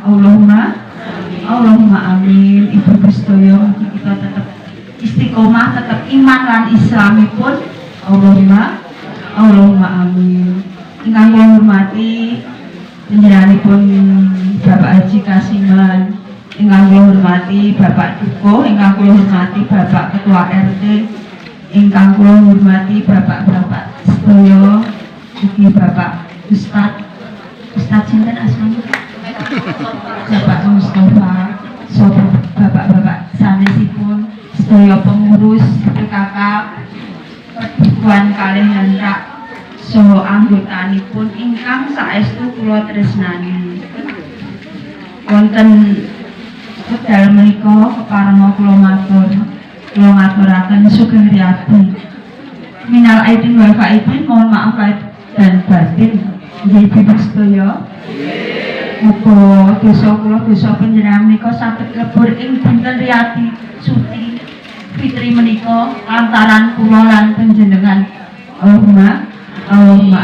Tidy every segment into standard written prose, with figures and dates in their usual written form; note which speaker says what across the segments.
Speaker 1: Allahumma amin. Ibu sedaya kita tetap istiqomah, tetap iman lan islamipun. Allahumma amin. Ingkang kula hormati panjenenganipun Bapak Haji Kasiman, ingkang kula hormati Bapak Duko, ingkang kula hormati Bapak Ketua RT, ingkang kula hormati Bapak-bapak sedaya, ugi Bapak Ustaz sinten asmanipun? Bapak Mustafa, Bapak-bapak sanesipun sedaya pengurus PKK Pertukuan kalih Nentrak saha anggotanipun ingkang saestu kula tresnani. Wonten wekdal menika keparenga kula ngaturaken sugeng riyadi. Minal aidin wal faizin, mohon maaf lahir dan batin. Nggih Ibu sedaya. Muga dosa kula dosa panjenengan menika saged lebur ing dinten riyadi suci fitri menika lantaran kula lan panjenengan. Allahumma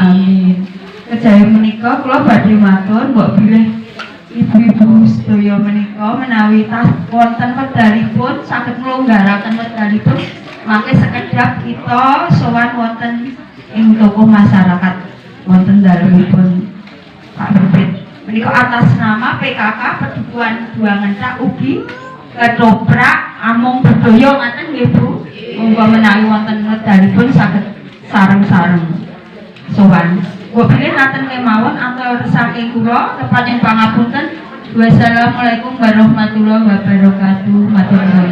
Speaker 1: amin. Kejawi menika kula badhe matur mbok bilih ibu-ibu sedaya menika menawi wonten wekdalipun saged nglonggaraken wekdalipun mangke sekedhap kita sowan wonten ing tokoh masyarakat wonten dalemipun Pak Rupit. Menika atas nama PKK Pertukuan Dua Ngentak ugi ketoprak amung budaya ngaten nggih Bu. Monggo menawi wonten wekdalipun saged sareng-sareng sowan. Kula pilih ngaten kemawon atur saking kula keparing pangapunten. Wassalamualaikum warahmatullahi wabarakatuh. Matur nuwun.